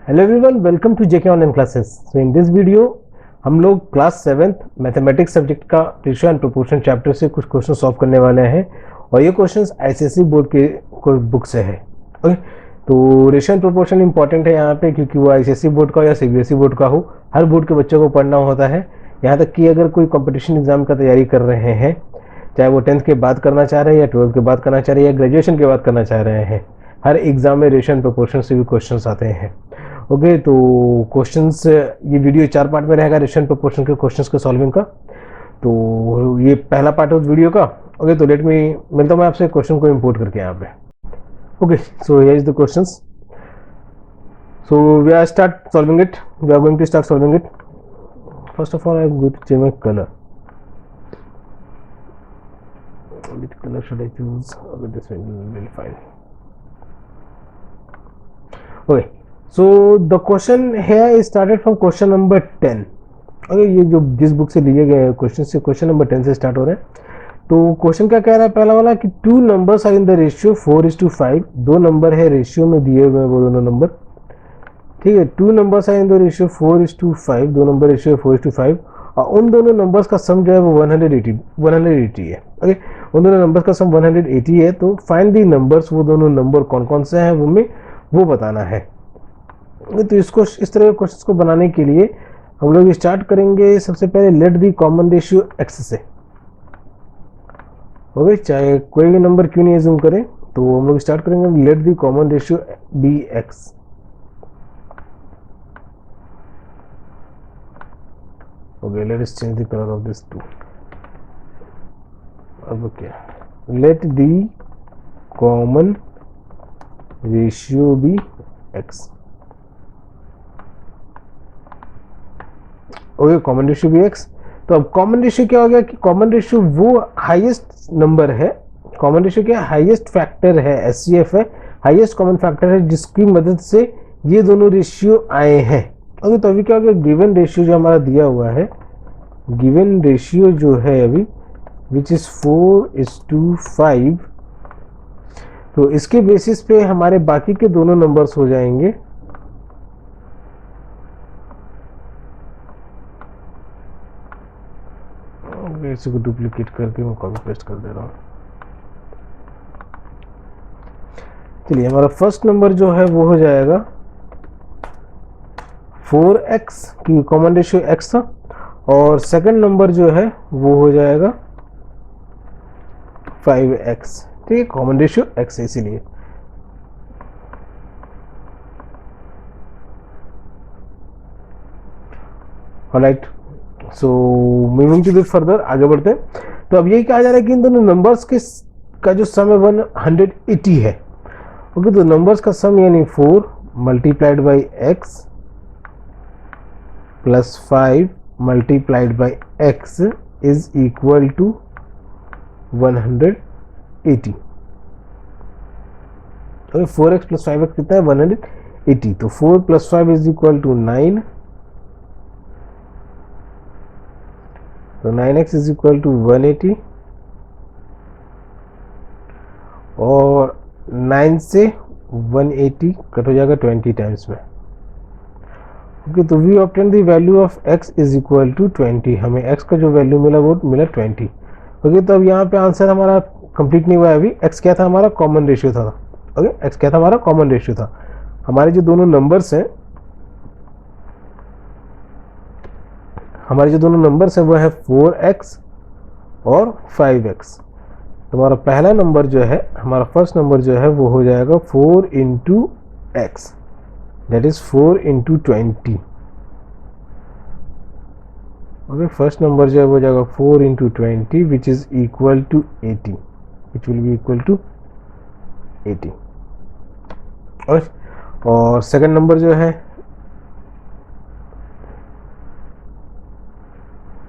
Hello everyone, welcome to JK online classes. So in this video हम लोग class 7th mathematics subject का ratio and proportion chapter से कुछ question solve करने वाले हैं और ये क्वेश्चंस आईसीएसई बोर्ड के बुक से है। ओके, तो रेशियो एंड प्रोपोर्शन इंपॉर्टेंट है यहाँ पे, क्योंकि वो आईसीएसई बोर्ड का या सीबीएसई बोर्ड का हो, हर बोर्ड के बच्चों को पढ़ना होता है। यहाँ तक कि अगर कोई कॉम्पिटिशन एग्जाम का तैयारी कर रहे हैं, चाहे वो 10th के बाद करना चाह रहे हैं या 12th के बाद करना चाह रहे हैं या ग्रेजुएशन के बाद करना चाह रहे हैं, हर एग्जाम में रेशियो एंड प्रोपोर्शन से भी क्वेश्चंस आते हैं। ओके, तो क्वेश्चंस, ये वीडियो 4 पार्ट में रहेगा रेशियो एंड प्रोपोर्शन के क्वेश्चंस के सॉल्विंग का। तो ये पहला पार्ट है उस वीडियो का। ओके, तो लेट मी मिलता हूँ मैं आपसे क्वेश्चन को इंपोर्ट करके यहाँ पे। Okay, so here is the questions. So we are start solving it. We are going to start solving it. First of all I am going to change my colour. Which color should I choose? Okay, this one will be fine. Okay, so the question here is started from question number 10. Okay, ये जो जिस book से लिए गए question से question number 10 से start हो रहे हैं। तो क्वेश्चन क्या कह रहा है पहला वाला कि two numbers are in the ratio 4:5। दो नंबर है रेशियो में दिए हुए वो दोनों नंबर, ठीक है। Two numbers are in the ratio 4:5, दो नंबर रेशियो 4:5 और उन दोनों नंबर्स का सम जो है वो 180 है। ओके, उन दोनों नंबर्स का सम 180 है। तो फाइंड दी नंबर्स, वो दोनों नंबर कौन कौन से हैं वो बताना है। तो इसको इस तरह के क्वेश्चन को बनाने के लिए हम लोग स्टार्ट करेंगे सबसे पहले late the common ratio x से। ओके, चाहे कोई भी नंबर क्यों नहीं एज्यूम करें, तो हम लोग स्टार्ट करेंगे let the common ratio be x. Okay, let us change the color of this too. Okay, let the common ratio be x. Okay, common ratio भी x। तो अब कॉमन रेशियो क्या हो गया कि कॉमन रेशियो वो highest number है। Common ratio क्या हाईएस्ट फैक्टर है, एचसीएफ है, हाईएस्ट कॉमन फैक्टर है, जिसकी मदद से ये दोनों रेशियो आए हैं। ओके, तो अभी क्या हो गया, गिवन रेशियो जो हमारा दिया हुआ है, गिवन रेशियो जो है अभी विच इज 4:5, तो इसके बेसिस पे हमारे बाकी के दोनों नंबर्स हो जाएंगे इसको डुप्लीकेट करके मैं कॉपी पेस्ट कर दे रहा हूँ। चलिए, हमारा फर्स्ट नंबर जो है वो हो जाएगा 4x की कॉमन रेशियो x था, और सेकंड नंबर जो है वो हो जाएगा 5x। ठीक है, कॉमन रेशियो x है इसीलिए। Alright, so moving to the further, आगे बढ़ते हैं। तो अब यही कहा जा रहा है कि इन दोनों नंबर्स के का जो सम है 180 है। ओके, तो नंबर्स का सम यानी 4 multiplied by x plus 5 multiplied by x is equal to 180। तो 4x प्लस 5x कितना है, 180। तो 4 प्लस 5 इज इक्वल टू 9, तो 9x इज इक्वल टू 180, और 9 से 180 कट हो जाएगा 20 टाइम्स में। ओके, तो we obtain the value of x is equal to 20। हमें x का जो वैल्यू मिला वो मिला 20। ओके, तो अब यहाँ पे आंसर हमारा कंप्लीट नहीं हुआ है अभी। x क्या था, हमारा कॉमन रेशियो था। ओके, x क्या था, हमारा कॉमन रेशियो था। हमारे जो दोनों नंबर्स हैं, हमारे जो दोनों नंबर्स हैं वो है 4x और 5x। तो हमारा पहला नंबर जो है, हमारा फर्स्ट नंबर जो है वो हो जाएगा 4 into x, that is 4 into 20। Okay, first number जो है वो हो जाएगा 4 into 20 which is equal to 80, which will be equal to 80। और सेकंड नंबर जो है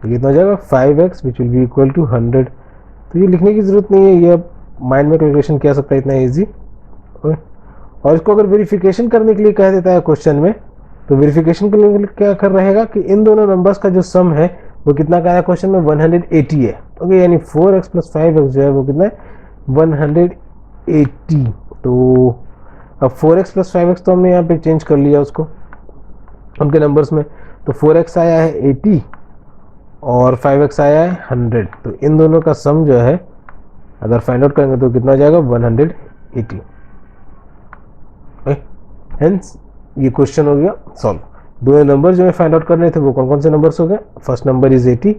तो कितना हो जाएगा 5x which will be equal to 100। तो ये लिखने की जरूरत नहीं है, ये आप माइंड में कैलकुलेशन किया सकता है, इतना इजी। और इसको अगर वेरिफिकेशन करने के लिए कह देता है क्वेश्चन में, तो वेरिफिकेशन के लिए क्या कर रहेगा कि इन दोनों नंबर्स का जो सम है वो कितना कह रहा है क्वेश्चन में, 180 है। ओके, यानी 4x प्लस 5x जो है वो कितना है, 180। तो अब 4x प्लस 5x तो हमने यहाँ पे चेंज कर लिया उसको, उनके नंबर्स में। तो 4x आया है 80 और 5x आया है 100। तो इन दोनों का सम जो है अगर फाइंड आउट करेंगे तो कितना हो जाएगा 180। हेंस ये क्वेश्चन हो गया सॉल्व। दो नंबर जो है फाइंड आउट करने थे वो कौन कौन से नंबर्स हो गए? First number is 80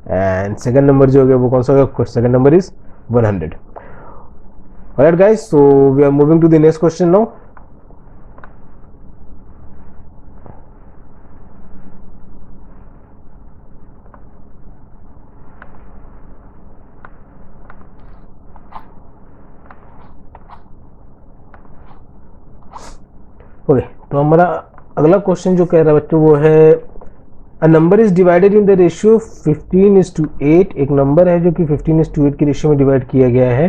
and second number जो हो गया वो कौन सा हो गया? Second number is 100। Alright guys, so we are moving to the next question now. Okay, तो हमारा अगला क्वेश्चन जो कह रहा है बच्चों वो है a number is divided in the ratio 15:8। एक नंबर है जो कि 15:8 की रेशियो में डिवाइड किया गया है।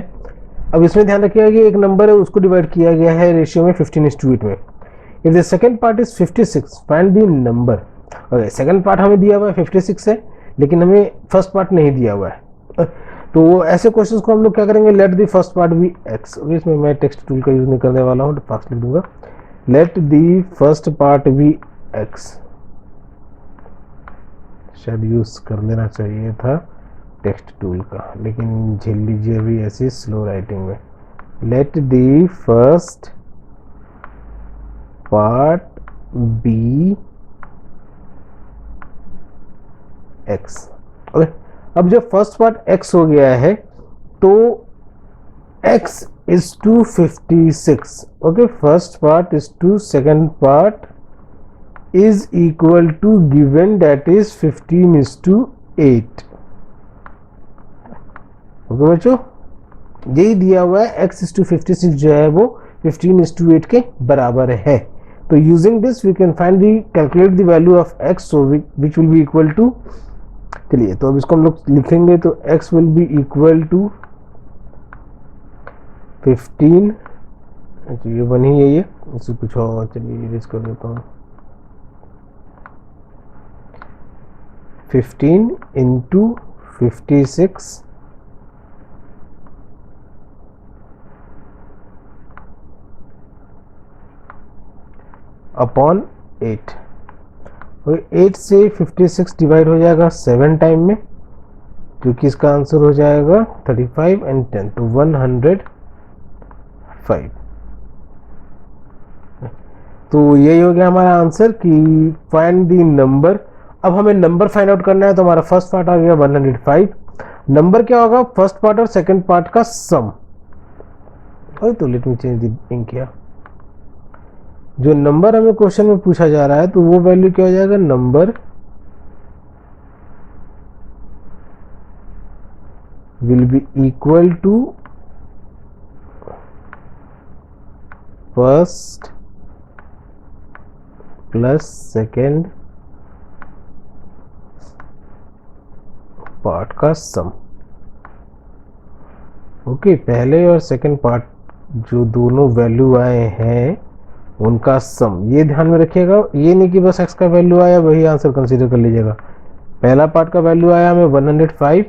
अब इसमें ध्यान रखिएगा कि एक नंबर है उसको डिवाइड किया गया है रेशियो में 15:8 में। If the second part is 56 find the number. Okay, second part हमें दिया हुआ है 56 है, लेकिन हमें फर्स्ट पार्ट नहीं दिया हुआ है। तो ऐसे क्वेश्चंस को हम लोग क्या करेंगे? Let the first part be x. इसमें मैं टेक्स्ट टूल का यूज नहीं करने वाला हूँ, फास्ट लिख दूंगा। Let the first part be x. शायद यूज कर लेना चाहिए था टेक्स्ट टूल का, लेकिन झेल लीजिए अभी ऐसी स्लो राइटिंग में। Let the first part be x. Okay, अब जब फर्स्ट पार्ट एक्स हो गया है तो x is to 56. Okay, first part is to second part is equal to given that is 15:8. Okay बच्चों, यही दिया हुआ है x is to 56 जो है वो 15:8 के बराबर है। तो using this we can find the calculate the value of x, so which will be equal to, चलिए तो अब इसको हम लोग लिखेंगे तो x will be equal to 15। अच्छा ये वन ही है, ये इससे कुछ और, चलिए इरेज कर देता हूँ। 15 इंटू 56 अपॉन 8। और 8 से 56 डिवाइड हो जाएगा 7 टाइम में, क्योंकि इसका आंसर हो जाएगा 35 एंड 10, तो 105। तो यही हो गया हमारा आंसर कि फाइंड दी नंबर। अब हमें नंबर फाइंड आउट करना है, तो हमारा फर्स्ट पार्ट आ गया 105। नंबर क्या होगा? फर्स्ट पार्ट और सेकंड पार्ट का सम। तो let me change the ink here. जो नंबर हमें क्वेश्चन में पूछा जा रहा है तो वो वैल्यू क्या हो जाएगा? Number will be equal to first plus second part का सम। ओके, पहले और सेकेंड पार्ट जो दोनों वैल्यू आए हैं उनका सम, ये ध्यान में रखिएगा। ये नहीं कि बस x का वैल्यू आया वही आंसर कंसीडर कर लीजिएगा। पहला पार्ट का वैल्यू आया हमें 105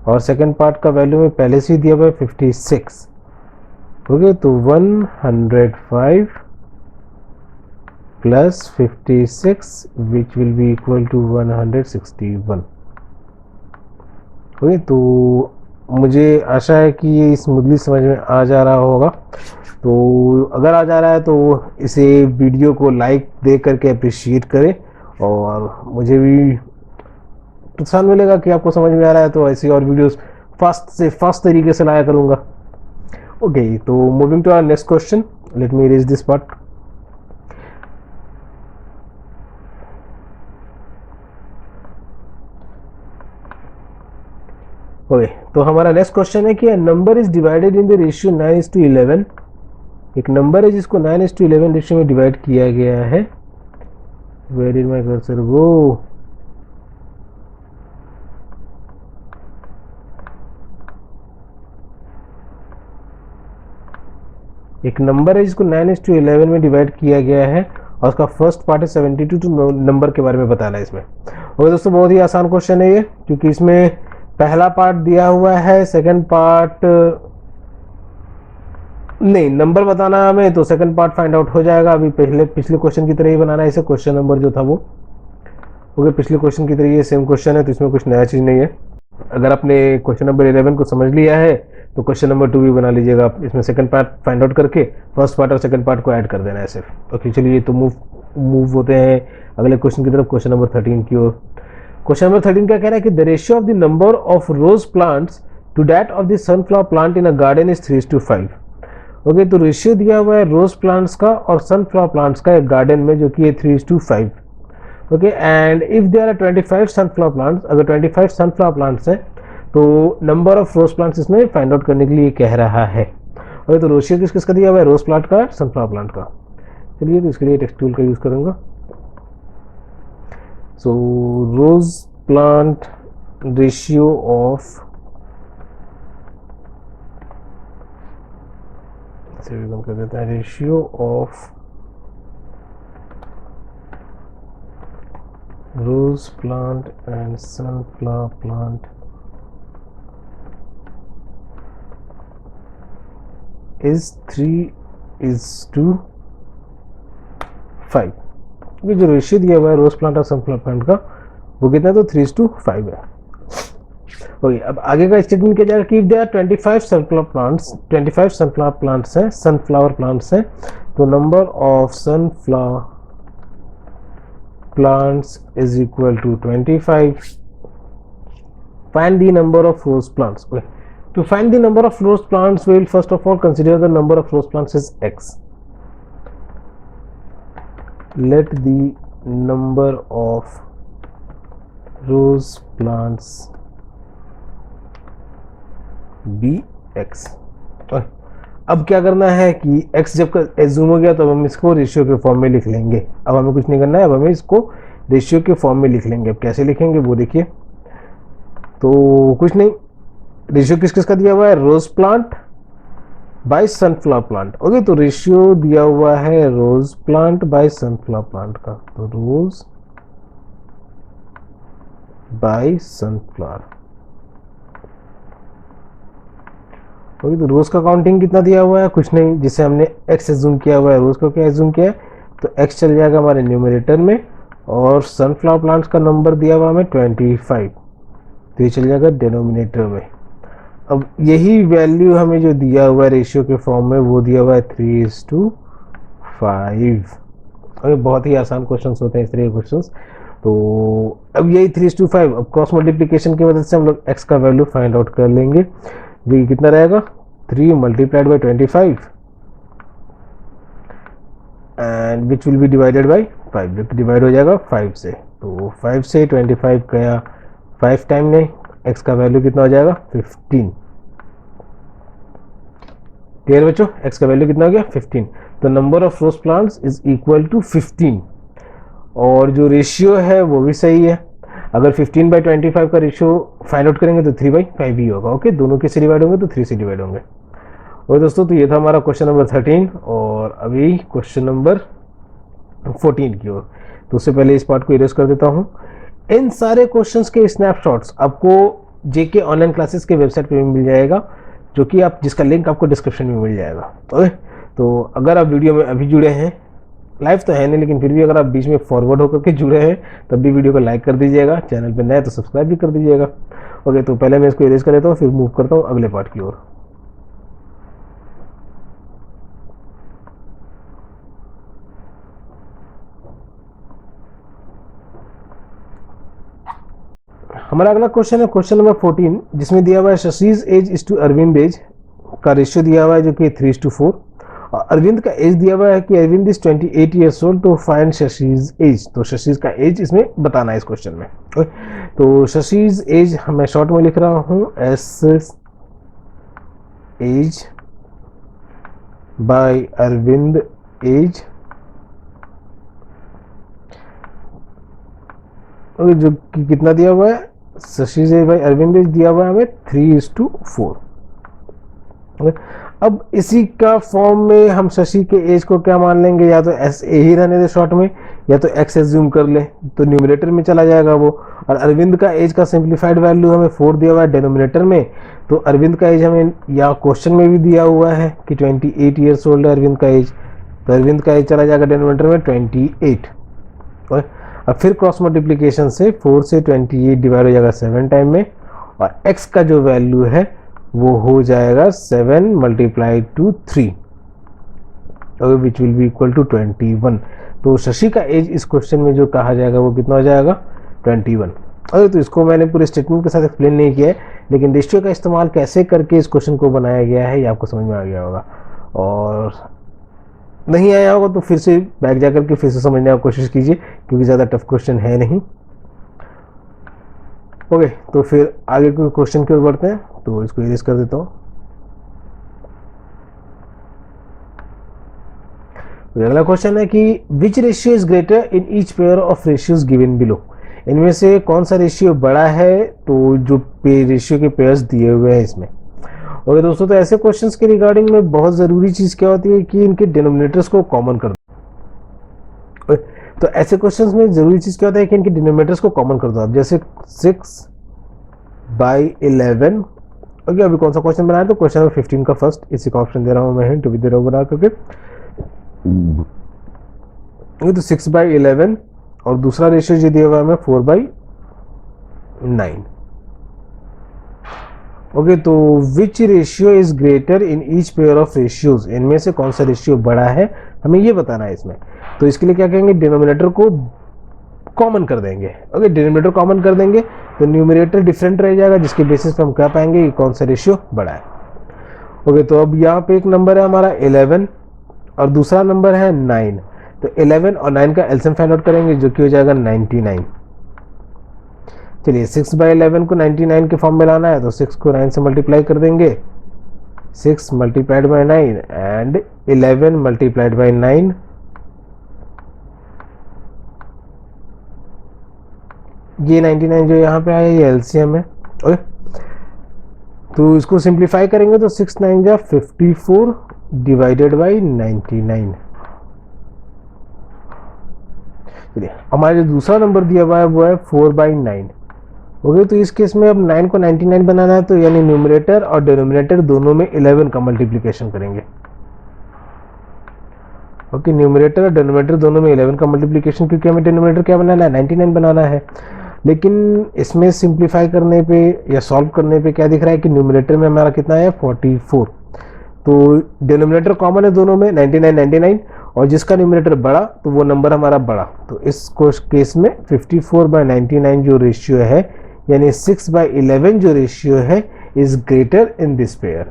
और सेकेंड पार्ट का वैल्यू में पहले से ही दिया हुआ है 56। ओके, तो 105 plus 56 which will be equal to 161। Okay, तो मुझे आशा है कि ये स्मूथली समझ में आ जा रहा होगा। तो अगर आ जा रहा है तो इसे वीडियो को लाइक दे करके अप्रिशिएट करें, और मुझे भी प्रोत्साहन मिलेगा कि आपको समझ में आ रहा है, तो ऐसी और वीडियोस फास्ट से फास्ट तरीके से लाया करूँगा। ओके, तो moving to our next question, let me erase this part. Okay, तो हमारा नेक्स्ट क्वेश्चन है कि number is divided in the ratio 9:11। एक नंबर है जिसको 9:11 रेशियो में डिवाइड किया गया है। वेयर इज माय कर्सर गो? एक नंबर है जिसको 9:11 में डिवाइड किया गया है और उसका फर्स्ट पार्ट है 72। तो नंबर के बारे में बताना है इसमें। और दोस्तों बहुत ही आसान क्वेश्चन है ये, क्योंकि इसमें पहला पार्ट दिया हुआ है, सेकंड पार्ट नहीं, नंबर बताना है हमें तो सेकंड पार्ट फाइंड आउट हो जाएगा। अभी पिछले क्वेश्चन की तरह ही बनाना है इसे। क्वेश्चन नंबर जो था वो ओके, पिछले क्वेश्चन की तरह ये सेम क्वेश्चन है, तो इसमें कुछ नया चीज़ नहीं है। अगर आपने क्वेश्चन नंबर 11 को समझ लिया है तो क्वेश्चन नंबर 2 भी बना लीजिएगा आप। इसमें सेकंड पार्ट फाइंड आउट करके फर्स्ट पार्ट और सेकंड पार्ट को ऐड कर देना है सिर्फ। ओके चलिए, तो मूव होते हैं अगले क्वेश्चन की तरफ, क्वेश्चन नंबर 13 की ओर। क्वेश्चन नंबर 13 का कह रहा है कि the ratio of the number of rose plants to that of the sunflower plant in a garden is 3:5। Okay, तो रेशियो दिया हुआ है रोज प्लांट्स का और सनफ्लावर प्लांट्स का एक गार्डन में, जो कि है 3:5। Okay, and if there are 25 sunflower plants, अगर 25 सनफ्लावर प्लांट्स हैं तो नंबर ऑफ रोज प्लांट्स इसमें फाइंड आउट करने के लिए कह रहा है। ओके, तो रेशियो किस किसका दिया हुआ है? रोज प्लांट का, सनफ्लावर प्लांट का। चलिए, तो इसके लिए टेक्स्ट टूल का यूज करूंगा। सो रोज प्लांट रेशियो ऑफ कर देते हैं, ratio of rose plant and sunflower plant is 3:5। ये जो रेशियो दिया हुआ है रोज प्लांट और सनफ्लावर प्लांट का वो कितना है? तो 3:5 है। ओके, अब आगे का स्टेटमेंट क्या जाएगा कि if there are 25 sunflower plants, 25 sunflower plants हैं, सनफ्लावर प्लांट्स हैं, तो number of sunflower plants is equal to 25. Find the number of rose plants. Okay. To find the number of rose plants, we will first of all consider the number of rose plants is x. Let the number of rose plants be x. Okay. अब क्या करना है कि x जब assume हो गया तो अब हम इसको रेशियो के फॉर्म में लिख लेंगे। अब हमें कुछ नहीं करना है, अब हमें इसको रेशियो के फॉर्म में लिख लेंगे। अब कैसे लिखेंगे वो देखिए। तो कुछ नहीं, रेशियो किस किस का दिया हुआ है? Rose plant by sunflower plant. Okay, तो रेशियो दिया हुआ है rose plant by sunflower plant का, तो रोज बाय सनफ्लावर। ओके, तो रोज का काउंटिंग कितना दिया हुआ है? कुछ नहीं, जिसे हमने x एज्यूम किया हुआ है, रोज को क्या एज्यूम किया है? तो x चल जाएगा हमारे न्यूमरेटर में, और सनफ्लावर प्लांट्स का नंबर दिया हुआ हमें 25, तो ये चल जाएगा डिनोमिनेटर में। अब यही वैल्यू हमें जो दिया हुआ है रेशियो के फॉर्म में वो दिया हुआ है 3:5। और बहुत ही आसान क्वेश्चन होते हैं इस तरह के क्वेश्चन। तो अब यही 3:5, अब क्रॉस मल्टीप्लीकेशन की मदद से हम लोग x का वैल्यू फाइंड आउट कर लेंगे। ये कितना रहेगा? 3 multiplied by 25 and which will B divided by 5, जो कि डिवाइड हो जाएगा 5 से। तो 5 से 25 गया 5 टाइम में, x का वैल्यू कितना हो जाएगा? 15। क्लियर बच्चों? x का वैल्यू कितना हो गया? 15। तो number of rose plants is equal to 15, और जो रेशियो है वो भी सही है। अगर 15/25 का रेशियो फाइंड आउट करेंगे तो 3/5 ही होगा। ओके, दोनों किससे डिवाइड होंगे? तो 3 से डिवाइड होंगे। और दोस्तों, तो ये था हमारा क्वेश्चन नंबर 13, और अभी क्वेश्चन नंबर 14 की ओर। तो उससे पहले इस पार्ट को इरेज कर देता हूँ। इन सारे क्वेश्चंस के स्नैपशॉट्स आपको जेके ऑनलाइन क्लासेस के वेबसाइट पे भी मिल जाएगा, जो कि आप जिसका लिंक आपको डिस्क्रिप्शन में मिल जाएगा। ओके, तो अगर आप वीडियो में अभी जुड़े हैं, लाइव तो है नहीं लेकिन फिर भी अगर आप बीच में फॉरवर्ड होकर के जुड़े हैं तब भी वीडियो को लाइक कर दीजिएगा, चैनल पे नए तो सब्सक्राइब भी कर दीजिएगा। ओके, तो पहले मैं इसको इरेज कर लेता हूँ, फिर मूव करता हूँ अगले पार्ट की ओर। हमारा अगला क्वेश्चन है क्वेश्चन नंबर 14, जिसमें दिया हुआ है Shashi's age is to Arvind age का रेशियो दिया हुआ है जो कि 3:4। और अरविंद का एज दिया हुआ है कि अरविंद इज 28 ईयर्स ओल्ड, तो फाइंड शशीज एज। तो शशीज का एज इसमें बताना है इस क्वेश्चन में। तो शशीज एज मैं शॉर्ट में लिख रहा हूँ S age by Arvind age, जो कि कितना दिया हुआ है? Shashi's age by Arvind age दिया हुआ है हमें 3:4। अब इसी का फॉर्म में हम शशि के एज को क्या मान लेंगे? या तो एस ए ही रहने दे शॉर्ट में, या तो x एज्यूम कर ले तो न्यूमरेटर में चला जाएगा वो, और अरविंद का एज का सिंप्लीफाइड वैल्यू हमें 4 दिया हुआ है डिनोमिनेटर में, तो अरविंद का एज हमें या क्वेश्चन में भी दिया हुआ है कि 28 ईयर्स ओल्ड है अरविंद का एज, तो अरविंद का एज चला जाएगा डिनोमिनेटर में 28। और अब फिर क्रॉस मल्टीप्लीकेशन से 4 से 28 डिवाइड हो जाएगा 7 टाइम में, और x का जो वैल्यू है वो हो जाएगा 7 multiplied to 3 which will be equal to 21। तो शशि का एज इस क्वेश्चन में जो कहा जाएगा वो कितना हो जाएगा 21। अरे तो इसको मैंने पूरे स्टेटमेंट के साथ एक्सप्लेन नहीं किया है, लेकिन रेशियो का इस्तेमाल कैसे करके इस क्वेश्चन को बनाया गया है ये आपको समझ में आ गया होगा, और नहीं आया होगा तो फिर से बैक जाकर के फिर से समझने की कोशिश कीजिए क्योंकि ज़्यादा टफ क्वेश्चन है नहीं। ओके, तो फिर आगे के क्वेश्चन की ओर बढ़ते हैं, तो इसको इरेज कर देता हूँ। तो अगला क्वेश्चन है कि विच ratio is greater in each pair of ratios given below, इनमें से कौन सा रेशियो बड़ा है, तो जो रेशियो के पेयर्स दिए हुए हैं इसमें। ओके दोस्तों, तो ऐसे क्वेश्चंस के रिगार्डिंग में बहुत ज़रूरी चीज़ क्या होती है कि इनके डिनोमिनेटर्स को कॉमन कर दो। तो ऐसे क्वेश्चंस में ज़रूरी चीज़ क्या होता है कि इनके डिनोमिनेटर्स को कॉमन कर दो आप, जैसे 6/11। ओके, अभी कौन सा क्वेश्चन बनाया, तो क्वेश्चन नंबर 15 का फर्स्ट, इसी का ऑप्शन दे रहा हूँ मैं, हिंट भी दे रहा हूँ बना करके। तो 6/11 और दूसरा रेशियो जो दिया हुआ है हमें 4/9। ओके, तो विच ratio is greater in each pair of ratios, इनमें से कौन सा रेशियो बड़ा है हमें ये बताना है इसमें। तो इसके लिए क्या कहेंगे, डिनोमिनेटर को कॉमन कर देंगे। ओके, डिनोमिनेटर कॉमन कर देंगे तो न्यूमरेटर डिफरेंट रह जाएगा, जिसके बेसिस पे हम कह पाएंगे कि कौन सा रेशियो बड़ा है। ओके, तो अब यहाँ पे एक नंबर है हमारा 11 और दूसरा नंबर है 9, तो 11 और 9 का एलसीएम फाइंड आउट करेंगे जो कि हो जाएगा 99। चलिए 6/11 को 99 के फॉर्म में लाना है, तो 6 को 9 से मल्टीप्लाई कर देंगे, 6 multiplied by 9 and 11 multiplied by 9, ये 99 जो यहाँ पे आया ये एलसीएम है। ओके, तो इसको सिंप्लीफाई करेंगे तो 6 9 जा 54 डिवाइडेड बाई 99। चलिए हमारा जो दूसरा नंबर दिया हुआ है वो है 4/9। ओके, तो इस केस में अब 9 को 99 बनाना है, तो यानी न्यूमरेटर और डिनोमिनेटर दोनों में 11 का मल्टीप्लिकेशन करेंगे। ओके, न्यूमरेटर और डिनोमिनेटर दोनों में 11 का मल्टीप्लिकेशन, क्योंकि हमें डिनोमिनेटर क्या बनाना है 99 बनाना है। लेकिन इसमें सिंप्लीफाई करने पे या सॉल्व करने पे क्या दिख रहा है कि न्यूमरेटर में हमारा कितना है 44, तो डिनोमिनेटर कॉमन है दोनों में 99 99, और जिसका न्यूमरेटर बड़ा तो वो नंबर हमारा बड़ा, तो इस केस में 54/99 जो रेशियो है यानी 6/11 जो रेशियो है is greater in this pair.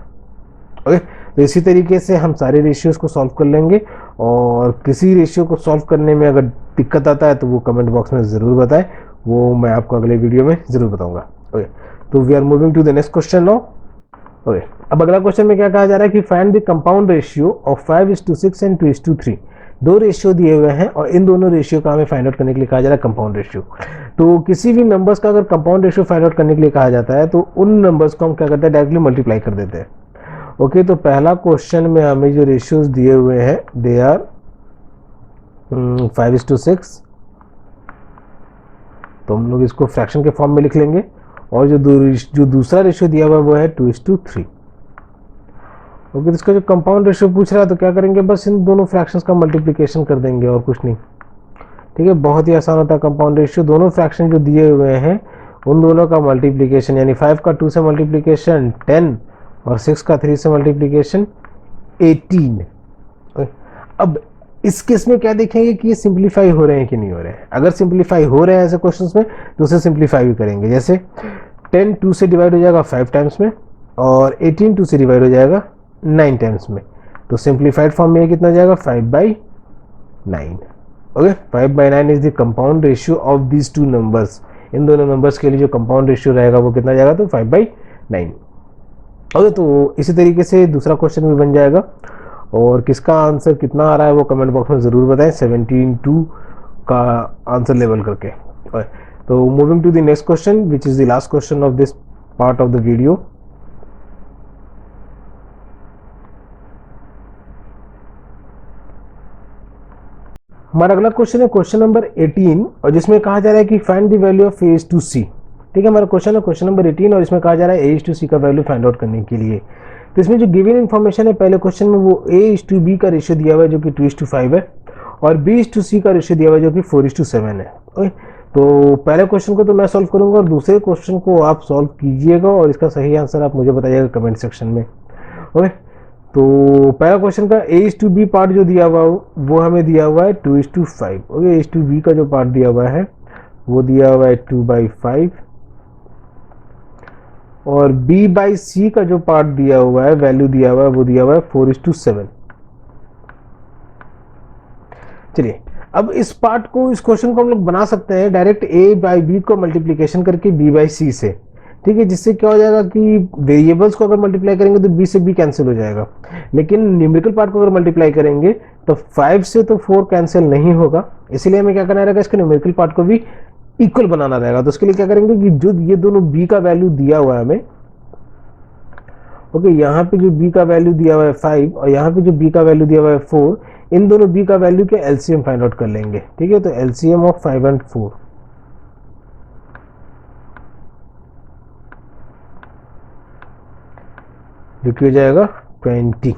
Okay, तो इसी तरीके से हम सारे रेशियोज को सॉल्व कर लेंगे, और किसी रेशियो को सॉल्व करने में अगर दिक्कत आता है तो वो कमेंट बॉक्स में ज़रूर बताएं, वो मैं आपको अगले वीडियो में ज़रूर बताऊंगा। ओके, तो we are moving to the next question now. Okay, अब अगला क्वेश्चन में क्या कहा जा रहा है कि find the compound ratio of 5:6 and 2:3। दो रेशियो दिए हुए हैं और इन दोनों रेशियो का हमें फाइंड आउट करने के लिए कहा जा रहा है कंपाउंड रेशियो। तो किसी भी नंबर्स का अगर कंपाउंड रेशियो फाइंड आउट करने के लिए कहा जाता है तो उन नंबर्स को हम क्या करते हैं डायरेक्टली मल्टीप्लाई कर देते हैं। ओके, तो पहला क्वेश्चन में हमें जो रेशियोज दिए हुए हैं दे आर 5:6, तो हम लोग इसको फ्रैक्शन के फॉर्म में लिख लेंगे, और जो दूसरा रेशियो दिया हुआ है वो है 2:3। ओके, तो इसका जो कंपाउंड रेशियो पूछ रहा है तो क्या करेंगे, बस इन दोनों फ्रैक्शंस का मल्टीप्लिकेशन कर देंगे और कुछ नहीं। ठीक है, बहुत ही आसान होता है कंपाउंड रेशियो, दोनों फ्रैक्शन जो दिए हुए हैं उन दोनों का मल्टीप्लिकेशन, यानी 5 का 2 से मल्टीप्लिकेशन 10 और 6 का 3 से मल्टीप्लिकेशन 18। अब इस केस में क्या देखेंगे कि ये सिंप्लीफाई हो रहे हैं कि नहीं हो रहे हैं। अगर सिंप्लीफाई हो रहे हैं ऐसे क्वेश्चंस में तो उसे सिंप्लीफाई भी करेंगे, जैसे 10 2 से डिवाइड हो जाएगा 5 टाइम्स में, और 18 2 से डिवाइड हो जाएगा 9 टाइम्स में, तो सिंप्लीफाइड फॉर्म में कितना जाएगा 5/9। Okay, 5/9 is the compound ratio of these two numbers. इन दोनों नंबर्स के लिए जो कंपाउंड रेशियो रहेगा वो कितना जाएगा, तो 5/9। ओके, तो इसी तरीके से दूसरा क्वेश्चन भी बन जाएगा, और किसका आंसर कितना आ रहा है वो कमेंट बॉक्स में ज़रूर बताएं 17:2 का आंसर लेवल करके। तो moving to the next question which is the last question of this part of the video. हमारा अगला क्वेश्चन है क्वेश्चन नंबर 18 और जिसमें कहा जा रहा है कि find the value of A to C. ठीक है, हमारा क्वेश्चन है क्वेश्चन नंबर 18 और इसमें कहा जा रहा है ए टू सी का वैल्यू फाइंड आउट करने के लिए। तो इसमें जो गिवन इन्फॉर्मेशन है पहले क्वेश्चन में वो ए टू बी का रेशियो दिया हुआ है जो कि 2:5 है और बी टू सी का रेशियो दिया हुआ है जो कि 4:7 है। ओके, तो पहले क्वेश्चन को तो मैं सॉल्व करूंगा और दूसरे क्वेश्चन को आप सॉल्व कीजिएगा और इसका सही आंसर आप मुझे बताइएगा कमेंट सेक्शन में। ओके, तो पहला क्वेश्चन का ए टू बी पार्ट जो दिया हुआ वो हमें दिया हुआ है 2:5। ओके, ए टू बी का जो पार्ट दिया हुआ है वो दिया हुआ है 2/5 और बी बाई सी का जो पार्ट दिया हुआ है वैल्यू दिया हुआ है वो दिया हुआ है 4:7। चलिए अब इस पार्ट को, इस क्वेश्चन को हम लोग बना सकते हैं डायरेक्ट ए बाई बी को मल्टीप्लीकेशन करके बी बाई सी से। ठीक है, जिससे क्या हो जाएगा कि वेरिएबल्स को अगर मल्टीप्लाई करेंगे तो बी से बी कैंसिल हो जाएगा, लेकिन न्यूमेरिकल पार्ट को अगर मल्टीप्लाई करेंगे तो 5 से तो 4 कैंसिल नहीं होगा, इसीलिए हमें क्या करना रहेगा, इसके न्यूमेरिकल पार्ट को भी इक्वल बनाना रहेगा। तो उसके लिए क्या करेंगे कि जो ये दोनों बी का वैल्यू दिया हुआ है हमें, ओके, यहाँ पे जो बी का वैल्यू दिया हुआ है 5 और यहाँ पे जो बी का वैल्यू दिया हुआ है 4, इन दोनों बी का वैल्यू के एलसीएम फाइंड आउट कर लेंगे। ठीक है, तो एलसीएम ऑफ 5 and 4 जो कि हो जाएगा 20।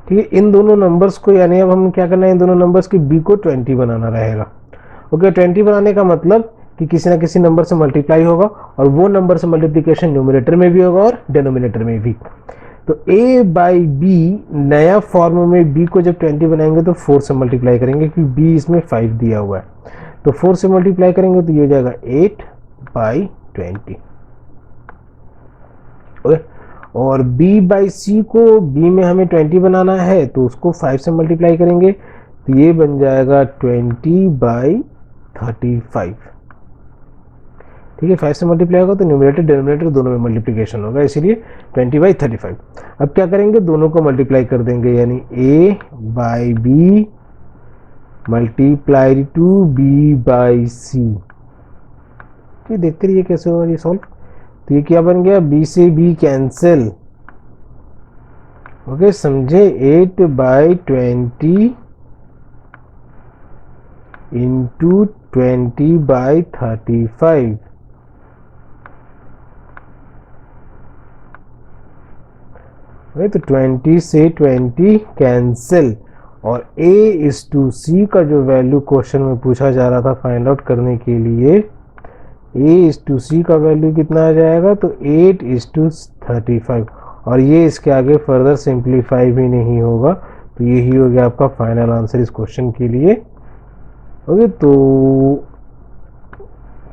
ठीक है, इन दोनों नंबर्स को, यानी अब हम क्या करना है, इन दोनों नंबर्स की बी को 20 बनाना रहेगा। ओके, 20 बनाने का मतलब कि किसी ना किसी नंबर से मल्टीप्लाई होगा और वो नंबर से मल्टीप्लिकेशन न्यूमरेटर में भी होगा और डिनोमिनेटर में भी। तो a बाई बी नया फॉर्म में b को जब 20 बनाएंगे तो 4 से मल्टीप्लाई करेंगे क्योंकि b इसमें 5 दिया हुआ है, तो 4 से मल्टीप्लाई करेंगे तो ये हो जाएगा 8/20। ओके, और b बाई सी को, b में हमें 20 बनाना है तो उसको 5 से मल्टीप्लाई करेंगे तो ये बन जाएगा 20/35। ठीक है, 5 से मल्टीप्लाई होगा तो न्यूमरेटर डिनोमिनेटर दोनों में मल्टीप्लिकेशन होगा, इसीलिए 20/35। अब क्या करेंगे, दोनों को मल्टीप्लाई कर देंगे, यानी a by B multiply to b by C. ठीक, देखते रहिए कैसे होगा ये सॉल्व। तो ये क्या बन गया, b से b कैंसिल। ओके, समझे, 8/20 इंटू 20/35। तो 20 से 20 कैंसिल और a:c का जो वैल्यू क्वेश्चन में पूछा जा रहा था फाइंड आउट करने के लिए, a:c का वैल्यू कितना आ जाएगा, तो 8:35 और ये इसके आगे फर्दर सिंप्लीफाई भी नहीं होगा, तो यही हो गया आपका फाइनल आंसर इस क्वेश्चन के लिए। ओके, तो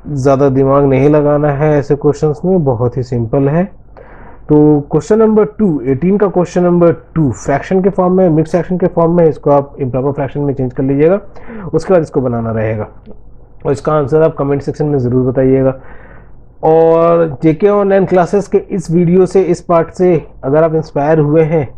ज़्यादा दिमाग नहीं लगाना है ऐसे क्वेश्चंस में, बहुत ही सिंपल है। तो क्वेश्चन नंबर 2, 18 का क्वेश्चन नंबर 2 फ्रैक्शन के फॉर्म में, मिक्स फ्रैक्शन के फॉर्म में, इसको आप इम्प्रॉपर फ्रैक्शन में चेंज कर लीजिएगा, उसके बाद इसको बनाना रहेगा और इसका आंसर आप कमेंट सेक्शन में ज़रूर बताइएगा। और जेके ऑनलाइन क्लासेस के इस वीडियो से, इस पार्ट से अगर आप इंस्पायर हुए हैं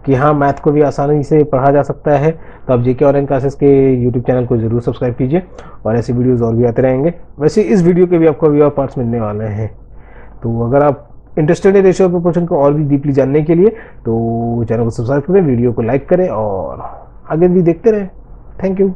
कि हाँ मैथ को भी आसानी से पढ़ा जा सकता है, तो आप जेके ऑनलाइन क्लासेस के यूट्यूब चैनल को ज़रूर सब्सक्राइब कीजिए और ऐसे वीडियोज़ और भी आते रहेंगे। वैसे इस वीडियो के भी आपको अभी और पार्ट्स मिलने वाले हैं, तो अगर आप इंटरेस्टेड है रेशियो प्रोपोर्शन को और भी डीपली जानने के लिए तो चैनल को सब्सक्राइब करें, वीडियो को लाइक करें और आगे भी देखते रहें। Thank you.